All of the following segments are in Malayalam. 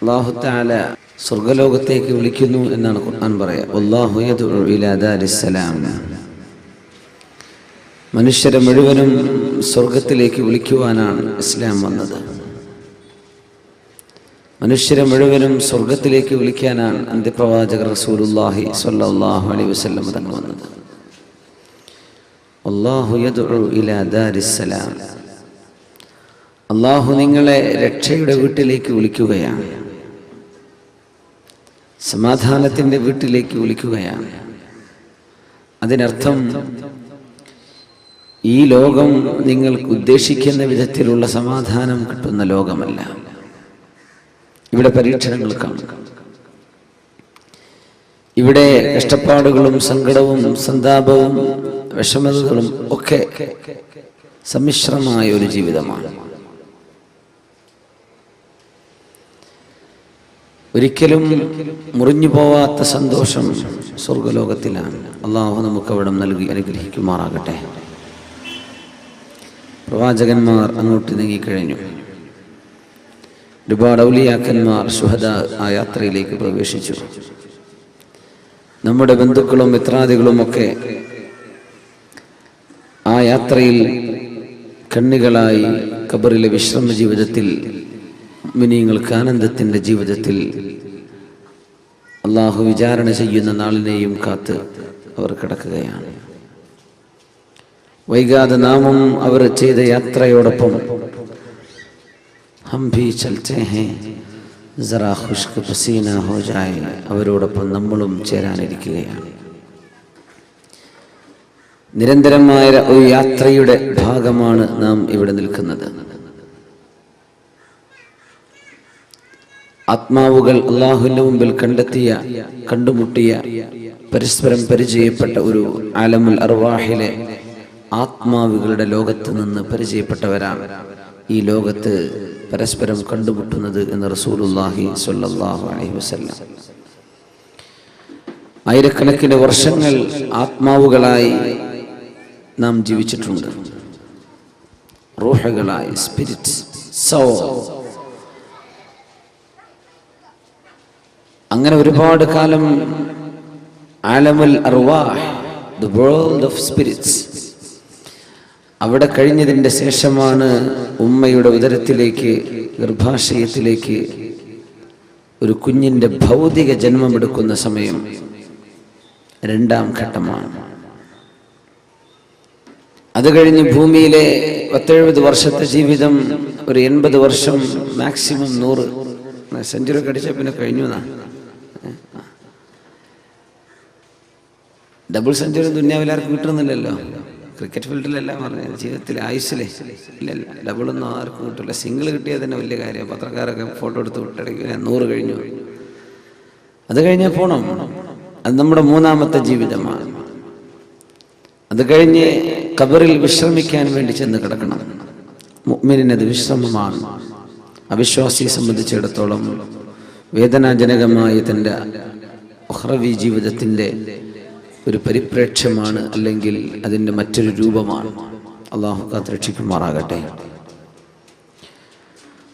അല്ലാഹു തആല സ്വർഗ്ഗലോകത്തേക്ക് വിളിക്കുന്നു എന്നാണ് ഖുർആൻ പറയുക. വല്ലാഹു യദ്ഉ ഇലാ ദാരിസ്സലാം. മനുഷ്യരെ മുഴുവനും സ്വർഗത്തിലേക്ക് വിളിക്കുവാനാണ് ഇസ്ലാം വന്നത്. മനുഷ്യരെ മുഴുവനും സ്വർഗത്തിലേക്ക് വിളിക്കാനാണ് അന്ത്യപ്രവാചകർ റസൂലുള്ളാഹി സ്വല്ലല്ലാഹു അലൈഹി വസല്ലം തങ്ങൾ വന്നത്. അല്ലാഹു യദ്ഉ ഇലാ ദാരിസ്സലാം. അല്ലാഹു നിങ്ങളെ രക്ഷയുടെ വീട്ടിലേക്ക് വിളിക്കുകയാണ്, സമാധാനത്തിൻ്റെ വീട്ടിലേക്ക് വിളിക്കുകയാണ്. അതിനർത്ഥം ഈ ലോകം നിങ്ങൾക്ക് ഉദ്ദേശിക്കുന്ന വിധത്തിലുള്ള സമാധാനം കിട്ടുന്ന ലോകമല്ല. ഇവിടെ പരീക്ഷണങ്ങൾ കാണും. ഇവിടെ കഷ്ടപ്പാടുകളും സങ്കടവും സന്താപവും വിഷമതകളും ഒക്കെ സമ്മിശ്രമായ ഒരു ജീവിതമാണ്. ഒരിക്കലും മുറിഞ്ഞു പോവാത്ത സന്തോഷം സ്വർഗ്ഗലോകത്തിലാണ്. അള്ളാഹു നമുക്ക് അവിടെ നൽകി അനുഗ്രഹിക്കുമാറാകട്ടെ. പ്രവാചകന്മാർ അങ്ങോട്ട് നീങ്ങിക്കഴിഞ്ഞു. ഒരുപാട് ഔലിയാക്കന്മാർ ശുഹദാ ആ യാത്രയിലേക്ക് പ്രവേശിച്ചു. നമ്മുടെ ബന്ധുക്കളും മിത്രാദികളുമൊക്കെ ആ യാത്രയിൽ കണ്ണികളായി ഖബറിലെ വിശ്രമ ജീവിതത്തിൽ, മുഅ്മിനീങ്ങൾക്ക് ആനന്ദത്തിൻ്റെ ജീവിതത്തിൽ, അള്ളാഹു വിചാരണ ചെയ്യുന്ന നാളിനെയും കാത്ത് അവർ കിടക്കുകയാണ്. വൈകാതെ നാമും അവർ ചെയ്ത യാത്രയോടൊപ്പം ഹം ഭീ ചൽത്തെ ഹേ ജറാ ഖുശ്ക് പസീന ഹോ ജായേ, അവരോടൊപ്പം നമ്മളും ചേരാനിരിക്കുകയാണ്. നിരന്തരമായ ഒരു യാത്രയുടെ ഭാഗമാണ് നാം ഇവിടെ നിൽക്കുന്നത്. ആത്മാവുകൾ അള്ളാഹുവിൻ്റെ മുമ്പിൽ കണ്ടുമുട്ടിയ പരസ്പരം പരിചയപ്പെട്ട ഒരു ആലമുൽ അർവാഹിലെ ആത്മാവുകളുടെ ലോകത്ത് നിന്ന് പരിചയപ്പെട്ടവരാണ് ഈ ലോകത്ത് പരസ്പരം കണ്ടുമുട്ടുന്നത് എന്ന് റസൂലുള്ളാഹി സ്വല്ലല്ലാഹു അലൈഹി വസല്ലം. ആയിരക്കണക്കിന് വർഷങ്ങൾ ആത്മാവുകളായി നാം ജീവിച്ചിട്ടുണ്ട്, റൂഹുകളായി, സ്പിരിറ്റ്, സോൾ. അങ്ങനെ ഒരുപാട് കാലം ആലമുൽ അർവാഹ്, ദി വേൾഡ് ഓഫ് സ്പിരിറ്റ്സ്, അവിടെ കഴിഞ്ഞതിൻ്റെ ശേഷമാണ് ഉമ്മയുടെ ഉദരത്തിലേക്ക്, ഗർഭാശയത്തിലേക്ക് ഒരു കുഞ്ഞിൻ്റെ ഭൗതിക ജന്മമെടുക്കുന്ന സമയം രണ്ടാം ഘട്ടമാണ്. അത് കഴിഞ്ഞ് ഭൂമിയിലെ 70 വർഷത്തെ ജീവിതം, ഒരു 80 വർഷം, മാക്സിമം 100 സെഞ്ചുറി കടിച്ച പിന്നെ കഴിഞ്ഞു. ഡബിൾ സെഞ്ചുറി ദുനിയാവിലാർക്കും കിട്ടുന്നില്ലല്ലോ. ക്രിക്കറ്റ് ഫീൽഡിലെല്ലാം പറഞ്ഞത് ജീവിതത്തിൽ ആയുസ്സിലെ ഇല്ലല്ല, ഡബിളൊന്നും ആർക്കും കിട്ടില്ല. സിംഗിൾ കിട്ടിയാൽ തന്നെ വലിയ കാര്യം. പത്രക്കാരൊക്കെ ഫോട്ടോ എടുത്ത് വിട്ടടിക്കുക, 100 കഴിഞ്ഞു. അത് കഴിഞ്ഞാൽ പോണം. അത് നമ്മുടെ മൂന്നാമത്തെ ജീവിതമാണ്. അത് കഴിഞ്ഞ് ഖബറിൽ വിശ്രമിക്കാൻ വേണ്ടി ചെന്ന് കിടക്കണം. മുഅ്മിനിനത് വിശ്രമമാണ്. അവിശ്വാസിയെ സംബന്ധിച്ചിടത്തോളം വേദനാജനകമായ തൻ്റെ ഉഖ്റവി ജീവിതത്തിൻ്റെ ഒരു പരിപ്രേക്ഷ്യമാണ്, അല്ലെങ്കിൽ അതിൻ്റെ മറ്റൊരു രൂപമാണ്. അള്ളാഹു കാത്തുരക്ഷിക്കുമാറാകട്ടെ.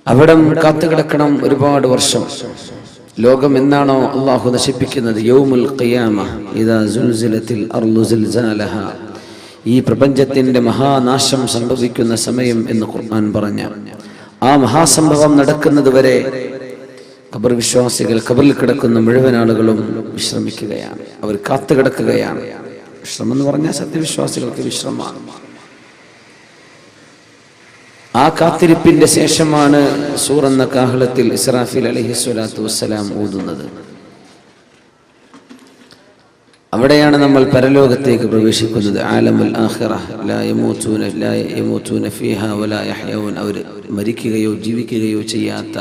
അവിടം കാത്തുകിടക്കണം ഒരുപാട് വർഷം. ലോകം എന്നാണോ അള്ളാഹു നശിപ്പിക്കുന്നത്, യൗമുൽ ഖിയാമ ഇദാ സുൽസിലത്തിൽ അർളു സിൽസാലഹ, ഈ പ്രപഞ്ചത്തിൻ്റെ മഹാനാശം സംഭവിക്കുന്ന സമയം എന്ന് ഖുർആൻ പറഞ്ഞ ആ മഹാസംഭവം നടക്കുന്നത് വരെ ഖബർ വിശ്വാസികൾ, ഖബറിൽ കിടക്കുന്ന മുഴുവൻ ആളുകളും വിശ്രമിക്കുകയാണ്. അവർ കാത്തുകിടക്കുകയാണ്. വിശ്രമം എന്ന് പറഞ്ഞാൽ സത്യവിശ്വാസികൾക്ക് വിശ്രമമാണ്. ആ കാത്തിരിപ്പിന്റെ ശേഷമാണ് സൂർ എന്ന കാഹളത്തിൽ ഇസ്രാഫീൽ അലൈഹിസ്സലാത്തു വസ്സലാം ഊതുന്നത്. അവിടെയാണ് നമ്മൾ പരലോകത്തേക്ക് പ്രവേശിക്കുന്നത്. ആലമുൽ ആഖിറ, ലാ യമൂതൂന ഫീഹാ വലാ യഹ്യഊൻ. അവർ മരിക്കുകയോ ജീവിക്കുകയോ ചെയ്യാത്ത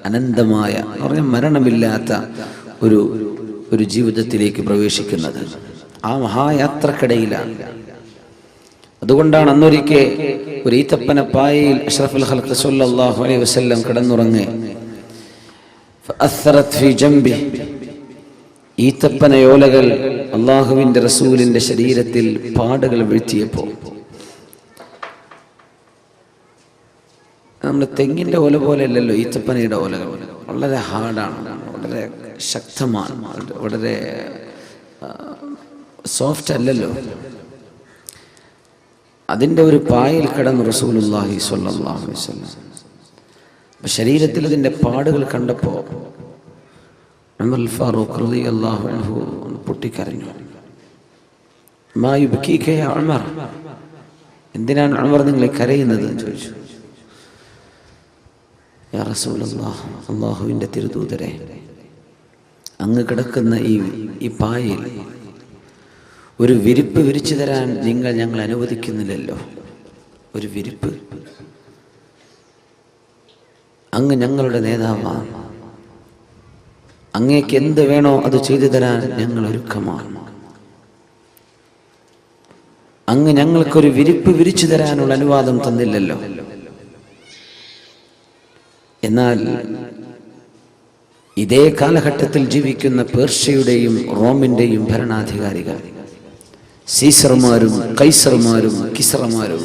അനന്തമായ, പറഞ്ഞാൽ മരണമില്ലാത്ത ഒരു ജീവിതത്തിലേക്ക് പ്രവേശിക്കുന്നത് ആ മഹായാത്രക്കിടയിലാണ്. അതുകൊണ്ടാണ് അന്നൊരിക്കൽ ഒരു ഈത്തപ്പന പായയിൽ അഷ്റഫുൽ ഖൽഖ് സ്വല്ലല്ലാഹു അലൈഹി വസല്ലം കിടന്നുറങ്ങി. ഫഅസ്റത് ഫീ ജംബി, ഈത്തപ്പനയോലകൾ അള്ളാഹുവിൻ്റെ റസൂലിൻ്റെ ശരീരത്തിൽ പാടുകൾ വീഴ്ത്തിയപ്പോൾ, നമ്മൾ തെങ്ങിൻ്റെ ഓല പോലെ അല്ലല്ലോ ഈത്തപ്പനയുടെ ഓലകൾ, വളരെ ഹാർഡാണ്, വളരെ ശക്തമാണ്, വളരെ സോഫ്റ്റ് അല്ലല്ലോ. അതിൻ്റെ ഒരു പായൽ കിടന്ന് റസൂലുള്ളാഹി സ്വല്ലല്ലാഹു അലൈഹി വസല്ലം. ശരീരത്തിൽ അതിൻ്റെ പാടുകൾ കണ്ടപ്പോൾ ഉമർ ഫാറൂഖ് റളിയല്ലാഹു അൻഹു പൊട്ടിക്കരഞ്ഞു. മാ യുബ്കീക യാ ഉമർ, എന്തിനാണ് ഉമർ നിങ്ങൾ കരയുന്നത് എന്ന് ചോദിച്ചു. യാ റസൂലല്ലാഹ്, അല്ലാഹുവിൻ്റെ തിരുദൂതരെ, അങ്ങ് കിടക്കുന്ന ഈ പായയിൽ ഒരു വിരിപ്പ് വിരിച്ചു തരാൻ ഞങ്ങൾ അനുവദിക്കുന്നില്ലല്ലോ. ഒരു വിരിപ്പ്, അങ്ങ് ഞങ്ങളുടെ നേതാവാണ്, അങ്ങേക്ക് എന്ത് വേണോ അത് ചെയ്തു തരാൻ ഞങ്ങൾ ഒരുക്കമാണ്. അങ്ങ് ഞങ്ങൾക്കൊരു വിരിപ്പ് വിരിച്ചു തരാനുള്ള അനുവാദം തന്നില്ലല്ലോ. എന്നാൽ ഇതേ കാലഘട്ടത്തിൽ ജീവിക്കുന്ന പേർഷ്യയുടെയും റോമിന്റെയും ഭരണാധികാരികൾ, സീസർമാരും കൈസർമാരും കിസ്റമാരും,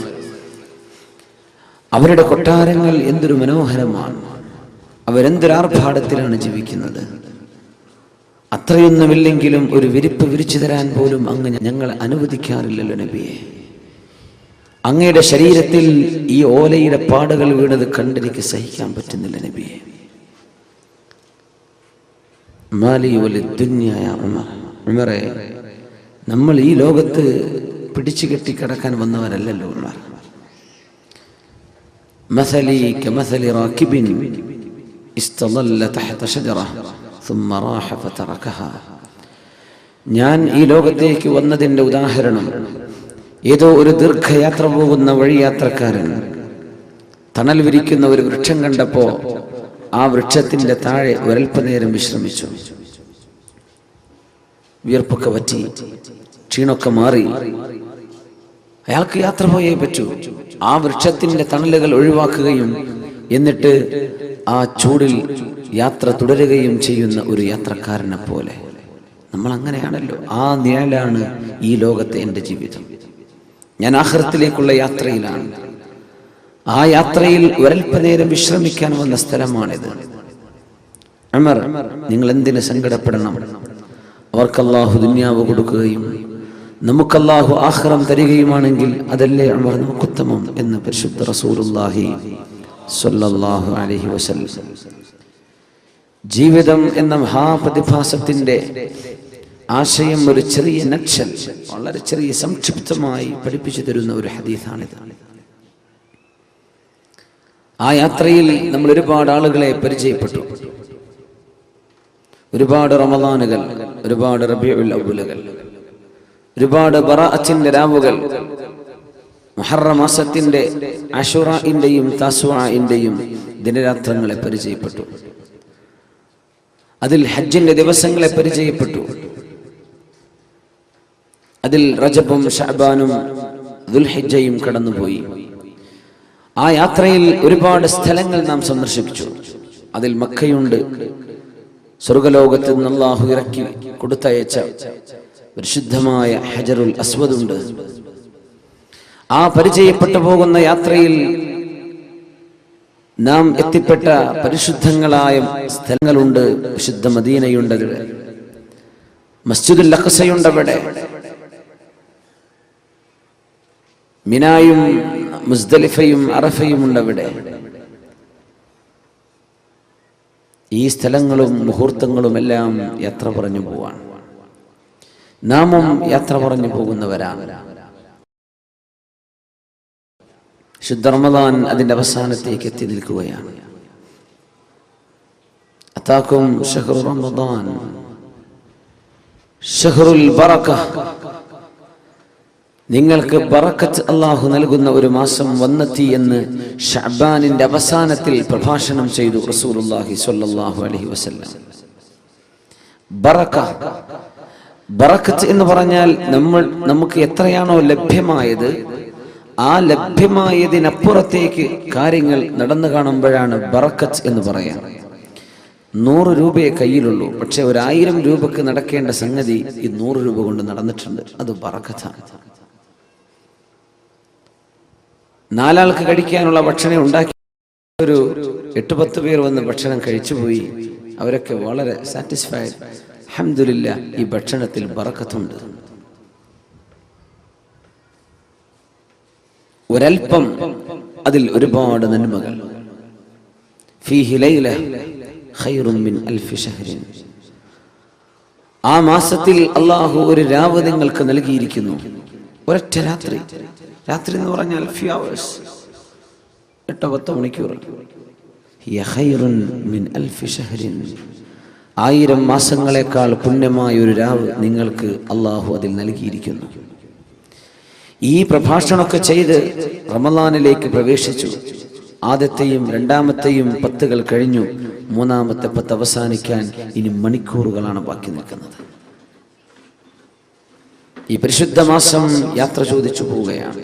അവരുടെ കൊട്ടാരങ്ങൾ എന്തൊരു മനോഹരമാണ്, അവരെന്തൊരാർഭാടത്തിലാണ് ജീവിക്കുന്നത്. അത്രയൊന്നുമില്ലെങ്കിലും ഒരു വിരിപ്പ് വിരിച്ചു തരാൻ പോലും അങ്ങ് ഞങ്ങൾ അനുവദിക്കാറില്ലല്ലോ നബിയെ. അങ്ങയുടെ ശരീരത്തിൽ ഈ ഓലയുടെ പാടുകൾ വീണത് കണ്ടെനിക്ക് സഹിക്കാൻ പറ്റുന്നില്ല നബിയെ. മാലി വലിദ്ദുനിയ യാ ഉമർ, ഉമറെ, നമ്മൾ ഈ ലോകത്ത് പിടിച്ചു കെട്ടി കിടക്കാൻ വന്നവരല്ലല്ലോ ഉമർ. മസലി കമസലി റാകിബിൻ ഇസ്തളല്ല തഹത ഷജറ ثم راح فتركها. ഞാൻ ഈ ലോകത്തേക്ക് വന്നതിൻ്റെ ഉദാഹരണം, ഏതോ ഒരു ദീർഘയാത്ര പോകുന്ന വഴിയാത്രക്കാരൻ തണൽ വിരിക്കുന്ന ഒരു വൃക്ഷം കണ്ടപ്പോ ആ വൃക്ഷത്തിന്റെ താഴെ ഒരൽപ്പനേരം വിശ്രമിച്ചു. വിയർപ്പൊക്കെ വറ്റി, ക്ഷീണമൊക്കെ മാറി, അയാൾക്ക് യാത്ര പോയേ പറ്റൂ. ആ വൃക്ഷത്തിന്റെ തണലുകൾ ഒഴിവാക്കുകയും എന്നിട്ട് ആ ചൂടിൽ യാത്ര തുടരുകയും ചെയ്യുന്ന ഒരു യാത്രക്കാരനെ പോലെ നമ്മൾ അങ്ങനെയാണല്ലോ. ആ നിഴലാണ് ഈ ലോകത്തെ എൻ്റെ ജീവിതം. ഞാൻ ആഖിറത്തിലേക്കുള്ള യാത്രയിലാണ്. ആ യാത്രയിൽ ഒരൽപ്പനേരം വിശ്രമിക്കാൻ വന്ന സ്ഥലമാണിത്. ഉമർ, നിങ്ങൾ എന്തിന് സങ്കടപ്പെടണം? അവർക്ക് അല്ലാഹു ദുനിയാവ് കൊടുക്കുകയും നമുക്ക് അല്ലാഹു ആഖിറം തരികയുമാണെങ്കിൽ അതല്ലേ ഉമർ നമുക്കുത്തമം എന്ന് പരിശുദ്ധ റസൂലുള്ളാഹി സ്വല്ലല്ലാഹു അലൈഹി വസല്ലം. ജീവിതം എന്ന മഹാപ്രതിഭാസത്തിന്റെ ആശയം ഒരു ചെറിയ നക്ഷൽ, വളരെ ചെറിയ സംക്ഷിപ്തമായി പഠിപ്പിച്ചു തരുന്ന ഒരു ഹദീസാണിത്. ആ യാത്രയിൽ നമ്മൾ ഒരുപാട് ആളുകളെ പരിചയപ്പെട്ടു. ഒരുപാട് റമളാനുകൾ, ഒരുപാട് റബീഉൽ അവ്വലുകൾ, ഒരുപാട് ബറാഅത്തിന്റെ രാവുകൾ, മുഹറം മാസത്തിന്റെ അശൂറാഇന്റെയും തസ്വാഇന്റെയും ദിനരാത്രങ്ങളെ പരിചയപ്പെട്ടു. അതിൽ ഹജ്ജിന്റെ ദിവസങ്ങളെ പരിചയപ്പെട്ടു. അതിൽ റജബും ശഅബാനും ദുൽഹിജ്ജയും കടന്നുപോയി. ആ യാത്രയിൽ ഒരുപാട് സ്ഥലങ്ങൾ നാം സന്ദർശിച്ചു. അതിൽ മക്കയുണ്ട്, സ്വർഗലോകത്ത് നിന്ന് അല്ലാഹു ഇറക്കി കൊടുത്തയച്ച പരിശുദ്ധമായ ഹജറുൽ അസ്വദുണ്ട്. ആ പരിചയപ്പെട്ടു പോകുന്ന യാത്രയിൽ നാം എത്തിപ്പെട്ട പരിശുദ്ധങ്ങളായ സ്ഥലങ്ങളുണ്ട്. വിശുദ്ധ മദീനയുണ്ട്, മസ്ജിദുൽ അഖ്സയുണ്ട്, അവിടെ മിനായും മുസ്ദലിഫയും അറഫയും ഉണ്ട്. അവിടെ ഈ സ്ഥലങ്ങളും മുഹൂർത്തങ്ങളും എല്ലാം യാത്ര പറഞ്ഞു പോവാണ്. നാമും യാത്ര പറഞ്ഞു പോകുന്നവരാണ്. ശുദ്ധ റമളാൻ അതിന്റെ അവസാനത്തേക്ക് എത്തി നിൽക്കുകയാണ്. അതാക്കും ശഹ്റു റമളാൻ ശഹ്റുൽ ബറക, നിങ്ങൾക്ക് ബറക്കത്ത് അല്ലാഹു നൽകുന്ന ഒരു മാസം വന്നെത്തി എന്ന് ശഅബാനിന്റെ അവസാനത്തിൽ പ്രഭാഷണം ചെയ്തു റസൂലുള്ളാഹി സ്വല്ലല്ലാഹു അലൈഹി വസല്ലം. ബറക്കത്ത് എന്ന് പറഞ്ഞാൽ നമുക്ക് എത്രയാണോ ലഭ്യമായത് ആ ലഭ്യമായതിനപ്പുറത്തേക്ക് കാര്യങ്ങൾ നടന്നു കാണുമ്പോഴാണ് ബറക്കത്ത് എന്ന് പറയാം. 100 രൂപയെ കയ്യിലുള്ളൂ, പക്ഷെ 1000 രൂപക്ക് നടക്കേണ്ട സംഗതി ഈ 100 രൂപ കൊണ്ട് നടന്നിട്ടുണ്ട്. അത് ബറക്കത്താണ്. 4 ആൾക്ക് കഴിക്കാനുള്ള ഭക്ഷണം ഉണ്ടാക്കി ഒരു 8-10 പേർ വന്ന് ഭക്ഷണം കഴിച്ചുപോയി. അവരൊക്കെ വളരെ സാറ്റിസ്ഫൈഡ്. അൽഹംദുലില്ലാഹ്, ഈ ഭക്ഷണത്തിൽ ബറക്കത്തുണ്ട്. ഒരൽപ്പം അതിൽ ഒരുപാട് നന്മകൾ. ഫീഹി ലൈല ഖൈറും മിൻ അൽഫി ശഹ്റിൻ. ആ മാസത്തിൽ അല്ലാഹു ഒരു രാവ് നിങ്ങൾക്ക് നൽകിയിരിക്കുന്നു. ഒരൊറ്റ രാത്രി. രാത്രി എന്ന് പറഞ്ഞാൽ few hours, 8-10 മണിക്കൂർ. ഹിയ ഖൈറുൻ മിൻ അൽഫി ശഹ്റിൻ. 1000 മാസങ്ങളെക്കാൾ പുണ്യമായ ഒരു രാവ് നിങ്ങൾക്ക് അല്ലാഹു അതിൽ നൽകിയിരിക്കുന്നു. ഈ പ്രഭാഷണമൊക്കെ ചെയ്ത് റമളാനിലേക്ക് പ്രവേശിച്ചു. ആദ്യത്തെയും രണ്ടാമത്തെയും 10 കഴിഞ്ഞു. മൂന്നാമത്തെ 10 അവസാനിക്കാൻ ഇനി മണിക്കൂറുകളാണ് ബാക്കി നിൽക്കുന്നത്. ഈ പരിശുദ്ധ മാസം യാത്ര ചോദിച്ചു പോവുകയാണ്.